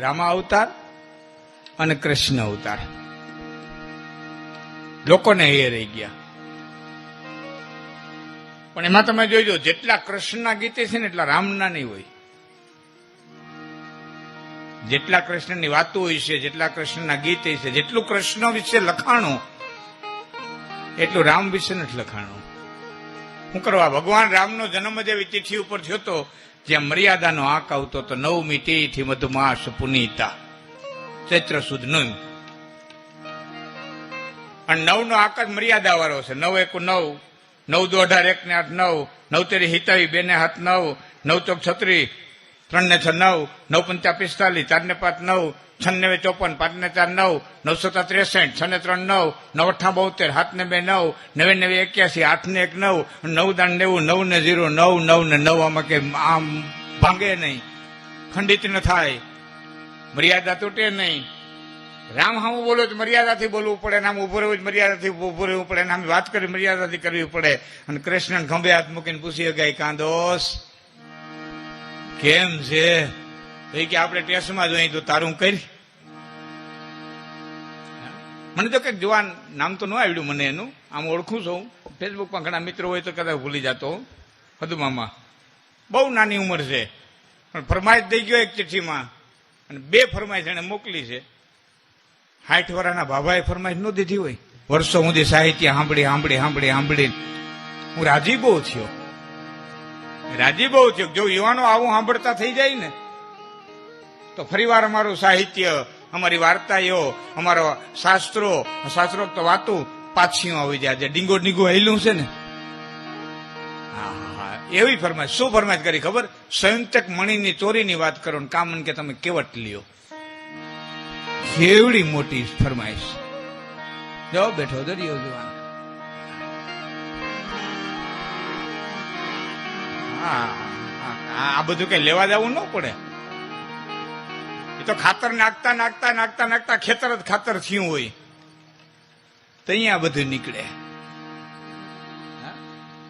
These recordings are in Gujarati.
રામા અવતાર અને કૃષ્ણ અવતાર. લોકોને એ રહી ગયા. પણ એમાં તમે જોઈજો, જેટલા કૃષ્ણના ગીતે છે ને એટલા રામના નહીં હોય. જેટલા કૃષ્ણની વાતો હોય છે, જેટલા કૃષ્ણના ગીત છે, જેટલું કૃષ્ણ વિશે લખાણું એટલું રામ વિશે નથી લખાણું. શું કરવા? ભગવાન રામનો જન્મ જેવી તિથિ ઉપર થયો તો જ્યાં મર્યાદાનો આંક આવતો તો 9મી તિથિ મધુમાસ પુનીતા, ચૈત્ર સુદ 9. અને 9 નો આંક જ મર્યાદા વાળો છે. 9 એકુ 9, 9 દુ 18, 1 ને 8 9, 9 તેરી હિતાવી, 2 ને 7 9, 9 ચોક 36, 3 ને 6 9, 9 પંચા 45, 4 ને 5 9, 6 ને 54, 5 ને 4 9, 9 7 63, 6 ને 3 9, 9 8 72, 7 ને 2 9, 9 ને 81, 8 ને 1 9, 9 દાન 90, 9 ને 0 9, 9 ને 9. આમાં કે આમ ભાંગે નહીં, ખંડિત ન થાય, મર્યાદા તૂટે નહીં. રામ હામું બોલો તો મર્યાદાથી બોલવું પડે, આમ ઉભો રહેવું મર્યાદાથી ઉભો રહેવું પડે, આમ વાત કરી મર્યાદાથી કરવી પડે. અને કૃષ્ણ ખંભે હાથ મૂકીને પૂછી ગયા, કાંદોસ કેમ છે? તો કે આપણે ટેસ્ટમાં જોઈએ તો તારું કરી. મને તો કઈક જવાન નામ તો ન આવડ્યું મને એનું, આમ ઓળખું છું. ફેસબુકમાં ઘણા મિત્રો હોય તો કદાચ ભૂલી જતો. મધુમામા બહુ નાની ઉંમર છે, પણ ફરમાઈશ દઈ ગયો એક ચિઠ્ઠીમાં, અને 2 ફરમાઈશ એને મોકલી છે. 60 વર્ષના બાબાએ ફરમાઈશ ન દીધી હોય. વર્ષો સુધી સાહિત્ય સાંભળી હું રાજી બહુ થયો. જો યુવાનો આવું સાંભળતા થઈ જાય ને તો ફરીવાર અમારું સાહિત્ય, અમારી વાર્તાઓ, અમારા શાસ્ત્રોક્ત વાતો પાછી આવી જાય. જે ડીંગો હેલું છે ને, એવી ફરમાઈશ. શું ફરમાઈશ કરી ખબર? સંયુક્તક મણીની ચોરીની વાત કરો ને કામન કે તમે કેવટ લ્યો. કેવડી મોટી ફરમાઈશ. જો બેઠો દરિયો જવાન. આ બધું કઈ લેવા જવું ન પડે. એ તો ખાતર નાખતા ખેતર જ ખાતર થયું હોય તો અહીંયા બધું નીકળે.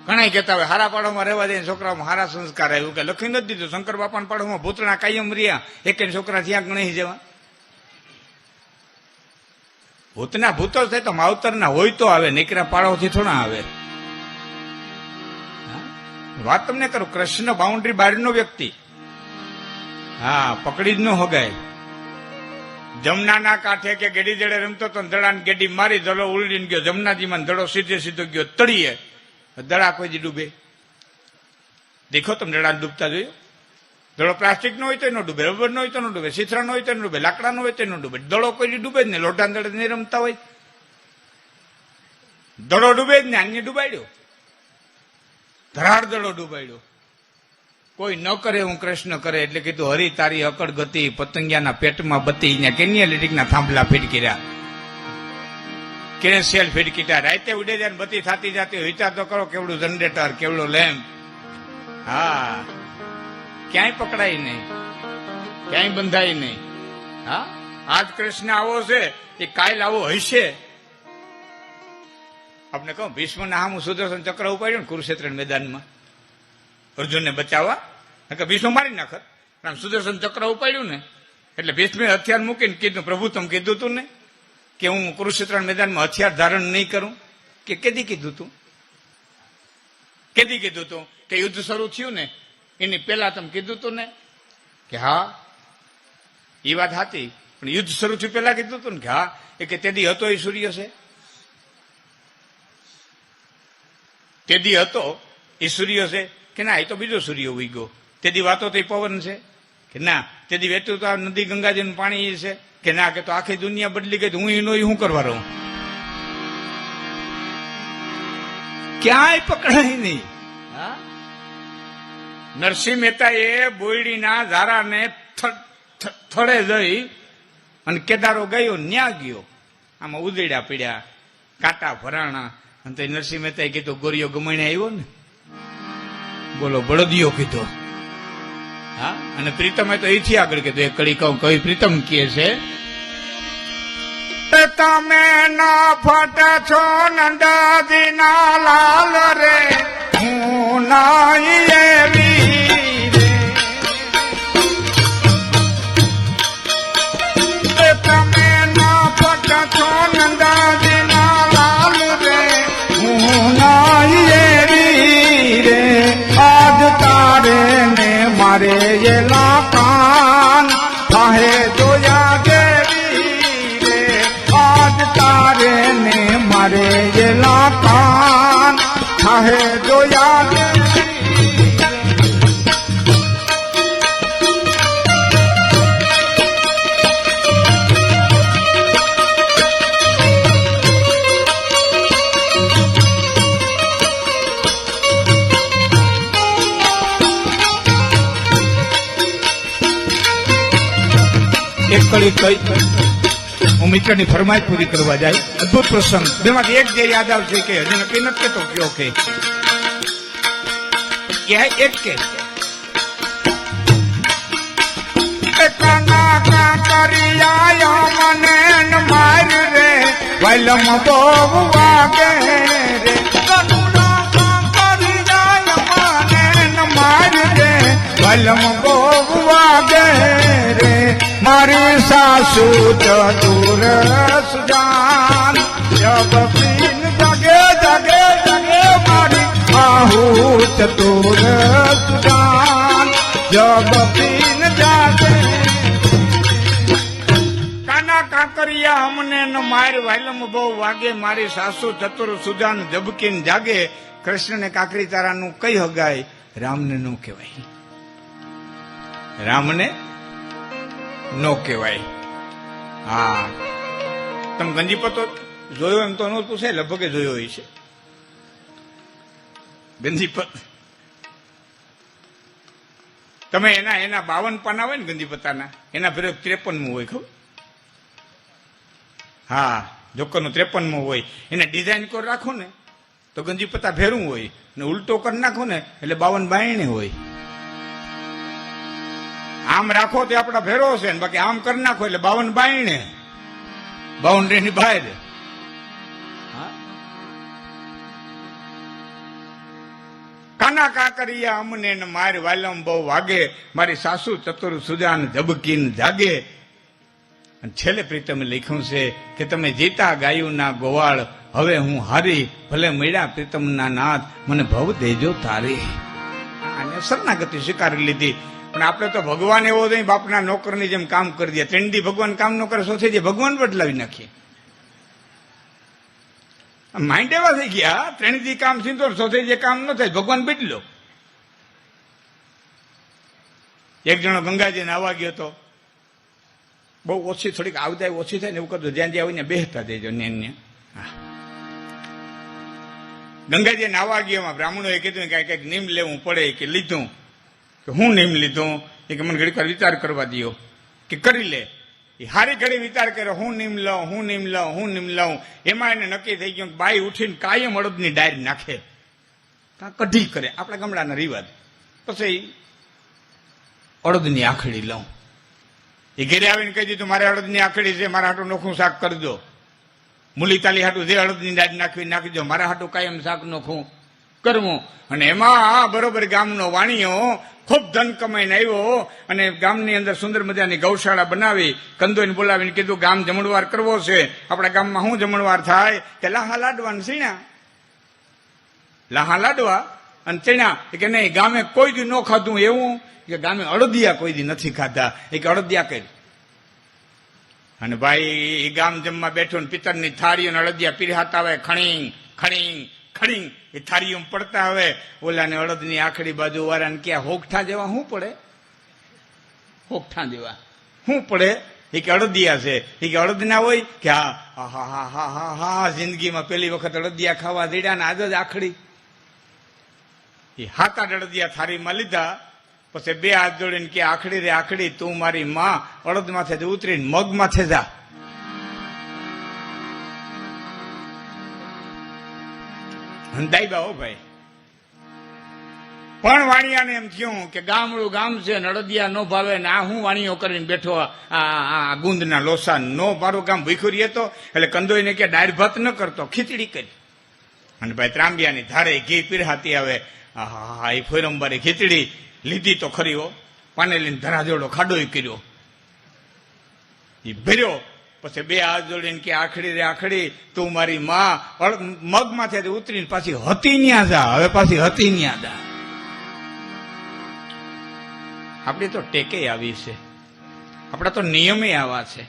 ઘણા કહેતા હોય હારા પાડોમાં રહેવા દે, છોકરાઓમાં હારા સંસ્કાર આવ્યું. કે લખી નથી દીધું શંકર બાપાના પાડોમાં ભૂતળા કાયમ રહ્યા, એક છોકરા ત્યાં ગણી જવા. ભૂતના ભૂતો થાય તો માવતરના હોય તો આવે, નીકળ્યા પાડોથી થોડા આવે. વાત તમને કરું, કૃષ્ણ બાઉન્ડ્રી બહારનો વ્યક્તિ. પકડી જ ન હોગાય. જમનાના કાંઠે કે ગેડી જડે રમતો તો દડાને ગેડી મારી, દડો ઉલડીને ગયો જમનાજીમાં, દડો સીધો ગયો તળીએ. દડા કોઈ ડૂબે? દેખો તમે દડા ડૂબતા જોયો? દડો પ્લાસ્ટિક નો હોય તો ન ડૂબે, રબર નો હોય તો ન ડૂબે, સીથરા નો હોય તો ન ડૂબે, લાકડા નો હોય તો ન ડૂબે. દડો કોઈ ડૂબે જ ને. લોઢા દડે નહીં રમતા હોય, દડો ડૂબે જ ને. અન્ય ડૂબાડ્યો, ધરાડ દડો ડૂબાડ્યો. કોઈ ન કરે હું કૃષ્ણ કરે. એટલે કીધું હરી તારી અકડ ગતિ, પતંગિયાના પેટમાં બતી. અહીંયા કેનિયા થાંભલા ફીટકીર્યા, કેને સેલ ફીટકીટા. રાતે ઉડે જાય બતી થતી જતી. વિચાર તો કરો, કેવડું જનરેટર, કેવડો લેમ્પ. ક્યાંય પકડાય નહીં, ક્યાંય બંધાય નહીં. આજ કૃષ્ણ આવો છે એ કાલ આવો હશે. આપણે કહું, ભીષ્મના સામું સુદર્શન ચક્ર ઉપાડ્યું ને કુરુક્ષેત્ર મેદાનમાં અર્જુનને બચાવવા. ભીષ્મ મારી નાખત. આમ સુદર્શન ચક્ર ઉપાડ્યું ને એટલે ભીષ્મે હથિયાર મૂકીને કીધું, પ્રભુ તમે કીધું તું ને કે હું કુરુક્ષેત્ર મેદાનમાં હથિયાર ધારણ નહીં કરું? કે કેદી કીધું તું? કે યુદ્ધ શરૂ થયું ને એની પેલા તમે કીધું તું ને? કે હા, એ વાત હતી, પણ યુદ્ધ શરૂ થયું પેલા કીધું તું ને? કે હા. એ કે તેદી હતો એ સૂર્ય છે? તેદી હતો એ સૂર્ય છે? કે ના, એ તો બીજો સૂર્ય ઉઈ ગયો. તેદી વાતો તો પવન છે? કે ના. તેદી વહેતું તો આ નદી ગંગાજીનું પાણી છે? કે ના. કે તો આખી દુનિયા બદલી ગઈ, હું એનો શું કરવા રહું? ક્યાંય પકડાય નહીં. નરસિંહ મહેતા એ બોયડીના ઝારાને થડે જઈ અને કેદારો ગયો, ન્યા ગયો. આમાં ઉદડ્યા પીડ્યા, કાંટા ભરાણા. અને નરસિંહ મહેતાએ કીધું, ગોરીઓ ગમણે આવ્યો ને, બોલો બળદિયો કીધો. અને પ્રીતમે તો એથી આગળ કીધું. એક કડી કહું, કઈ પ્રીતમ કહે છે, તમે ના ફટ છો નંદાજીના લાલ રે, હું નાઈ એવી રે. એક કડી કઈ હું મિત્રની ફરમાઈશ પૂરી કરવા જાય. અદભુત પ્રસંગ બેમાંથી એક જે યાદ આવશે કે હજી નક્કી નથી કેતો કયો કે એક કે કાના કાકરિયા મને માર રે વલમ બહુ વાગે રે કાના કાકરિયા મને માર રે વલમ બહુ વાગે રે મારી સાસુ ચતુર સુજાન જબ પીન જગે જગે જગે મારી આહુ ચતુર સુજાન જબ પીન જાગે. કાના કાકરિયા અમને ન માર વાયલમ બહુ વાગે મારી સાસુ ચતુર સુજાન જબકીન જાગે. કૃષ્ણને કાકરી તારાનું કઈ હગાય રામને નો કહેવાય, રામને નો કહેવાય. હા તમે ગંજીપતો જોયો એમ તો નો પૂછે, લગભગ જોયો હોય છે ગંજીપત. તમે એના 52 પાના હોય ને ગંજીપતાના, એના ફેર 53મું હોય ખબર. હા જોકરનું 53મું હોય. એને ડિઝાઇન કરી રાખો ને તો ગંજીપતા ફેરવું હોય ને ઉલટો કરી નાખો ને એટલે 52 બાયણે હોય. આમ રાખો તે આપડા ફેરો છે ને બાકી આમ કરી નાખો એટલે 52 બાયણે, 52 ની બહાર. કાના કાકરિયા અમને ન માર વાલમ બહુ વાગે મારી સાસુ ચતુર સુજાન જબકીન જાગે. અને છેલ્લે પ્રીતમે લખ્યું છે કે તમે જીતા ગાયું ના ગોવાળ હવે હું હારી ભલે મળ્યા પ્રીતમના નાથ મને ભવ દેજો તારી. અને શરણાગતિ સ્વીકારી લીધી. પણ આપણે તો ભગવાન એવો નહીં બાપના નોકરની જેમ કામ કરી દે. 3 દી ભગવાન કામ ન કરે સોથી જે ભગવાન બદલાવી નાખીએ. માઇન્ડ એવા થઈ ગયા 3 દી કામ સીધો સોથી જે કામ ન થાય ભગવાન બદલો. એક જણો ગંગાજી નાવા ગયો તો બહુ ઓછી થોડીક આવદાય ઓછી થાય ને એવું કરતો જ્યાં જ્યાં આવીને બેસતા દેજો ને. ગંગાજી નાવા ગયો બ્રાહ્મણોએ કીધું કે કઈક નીમ લેવું પડે કે લીધું કે હું નીમ લીધું એ કે મને ઘડીક વાર વિચાર કરવા દો કે કરી લે. એ હારી ઘડી વિચાર કર્યો હું નીમ લઉં હું નીમ લઉં હું નીમ લઉં. એમાં એને નક્કી થઈ ગયું બાઈ ઉઠીને કાયમ અડદની ડાયર નાખે કાં કઢી કરે આપણા ગામડાના રિવાજ. પછી અડદની આખડી લઉં. એ ઘેરે આવીને કહી દીધું મારે અડદની આખડી છે મારા હાટું નોખું શાક કરી દો. મૂલી તાલી હાટું જે અડદની ડાળ નાખી દો મારા હાટું કાયમ શાક નોખું કરવું. અને એમાં બરોબર ગામનો વાણીઓ ખૂબ ધન કમાઈને આવ્યો અને ગામની અંદર સુંદર મજાની ગૌશાળા બનાવી કંદોઈને બોલાવીને કીધું ગામ જમણવાર કરવો છે. આપણા ગામમાં શું જમણવાર થાય કે લાહા લાડવા ને ચીણા, લાહા લાડવા અને ચીણા. કે નહીં ગામે કોઈ દી ન ખાધું એવું કે ગામે અડદિયા કોઈ દી નથી ખાધા. એ કે અડદિયા કરી. અને ભાઈ એ ગામ જમવા બેઠો ને પિત્તરની થાળીઓ અડદિયા પીરહાતા હોય ખણીંગ ખણીંગ ખણીંગ એ થાળીઓ પડતા હવે ઓલાને અડદની આખડી બાજુ વાળાને ક્યાં હોગઠા જેવા શું પડે, હોગઠા જેવા શું પડે. એ કે અડદિયા છે. એ કે અડદ ના હોય કે હા હા હા હા હા હા જિંદગીમાં પેલી વખત અડદિયા ખાવા દીધા ને આજ જ આખડી. એ 7-8 અડદિયા થાળીમાં લીધા. પછી 2 હાથ જોડીને કે આખડી રે આખડી તું મારી માં અડદ માથે ઉતરીને મગ માથે જા. દાઈબા હો ભાઈ. પણ વાણિયાને એમ થયું કે ગામડું ગામ છે ને અડદિયા નો ભાવે ને આ હું વાણીઓ કરીને બેઠો આ ગુંદના લોસા નો મારું ગામ ભૂખ્યું રહે તો એટલે કંદોઈને કે દાળ ભાત ન કરતો ખીચડી કરી. અને ભાઈ ત્રાંબિયાની ધારે ઘી પીરહાતી આવે. હા એ ફોરંબારી ખીચડી લીધી તો ખરી હો. પાનેલીને ધરાજોડો ખાડો કર્યો એ ભર્યો. પછી 2 હાથ જોડીને કે આખડી રે આખડી તું મારી માં મગ માથે ઉતરીને પાછી હતી ન્યા જા. હવે પાછી હતી ન્યા જા. આપણી તો ટેકે આવી છે, આપણા તો નિયમે આવા છે,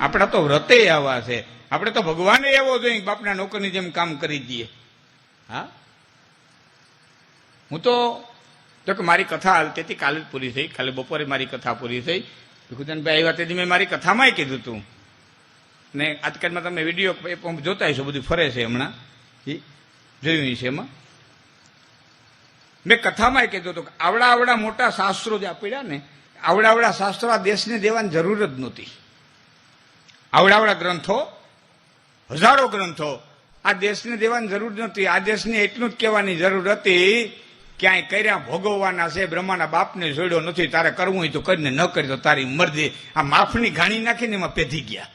આપણા તો વ્રતે આવા છે. આપણે તો ભગવાને એવો જોઈએ બાપના નોકરની જેમ કામ કરી દઈએ. હા હું તો કે મારી કથા હાલતી હતી કાલે જ પૂરી થઈ. કાલે બપોરે મારી કથા પૂરી થઈ. ભીખુદાનભાઈ આવ્યા તેથી મેં મારી કથામાં કીધું હતું ને આજકાલમાં તમે વિડીયો જોતા હશો બધું ફરે છે હમણાં એ જોયું છે. એમાં મેં કથામાં કીધું હતું કે આવડા મોટા શાસ્ત્રો જે આપડ્યા ને આવડાવડા શાસ્ત્રો આ દેશને દેવાની જરૂર જ નહોતી. આવડાવડા ગ્રંથો, હજારો ગ્રંથો આ દેશને દેવાની જરૂર નહોતી. આ દેશને એટલું જ કહેવાની જરૂર હતી, ક્યાંય કર્યા ભોગવવાના છે, બ્રહ્માના બાપને જોડ્યો નથી, તારે કરવું હોય તો કરીને, ન કરી તો તારી મરજી. આ માફની ઘાણી નાખીને એમાં પેધી ગયા.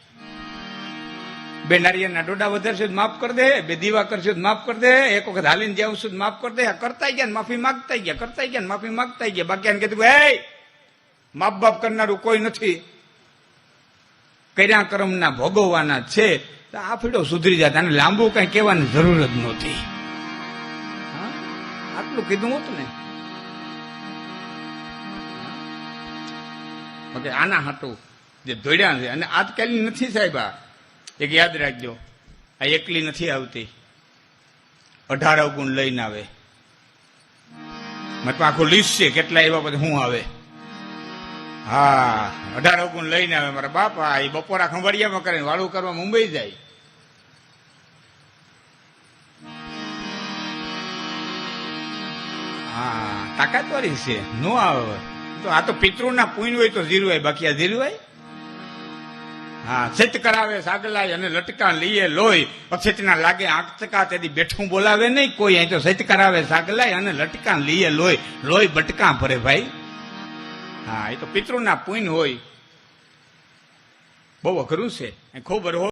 બે નારિયેળના ડોડા વધારશું માફ કરી દે, બે દીવા કરશું માફ કરી દે, એક વખત હાલીને જાઉં છું માફ કરી દે. કરતા ગયા માફી માંગતા ગયા, કરતા ગયા માફી માંગતા ગયા. બાકી એને કીધું હે માફ બાપ કરનારું કોઈ નથી, કર્યા કર્મના ભોગવવાના છે. તો આ ફીડો સુધરી જાય, આને લાંબુ કઈ કહેવાની જરૂર જ નહોતી. આટલું કીધું હોતું ને. આના હાટું જે દોડ્યા છે, અને આજકાલની નથી સાહેબ. એક યાદ રાખજો, આ એકલી નથી આવતી, 18 અવગુણ લઈને આવે. મતલબ આખું લિસ્ટ છે કેટલા એવા પછી શું આવે. હા, 18 અવગુણ લઈને આવે મારા બાપા. એ બપોરા ખંભાળિયામાં કરે, વાળું કરવા મુંબઈ જાય. હા, તાકાત વાળી છે, નો આવે તો. આ તો પિતૃના પુણ્ય હોય તો જીરું હોય, બાકી આ જીરું હોય. હા, સત કરાવે સાગલાય અને લટકા લઈએ લોહી, અક્ષેતના લાગે આંકચકા, તેથી બેઠું બોલાવે નહીં કોઈ. અહીં તો સત કરાવે સાગલાય અને લટકા લઈએ લોહી, લોહી બટકા ભરે ભાઈ. હા, એ તો પિતૃના પુણ્ય હોય. બહુ અઘરું છે, ખૂબ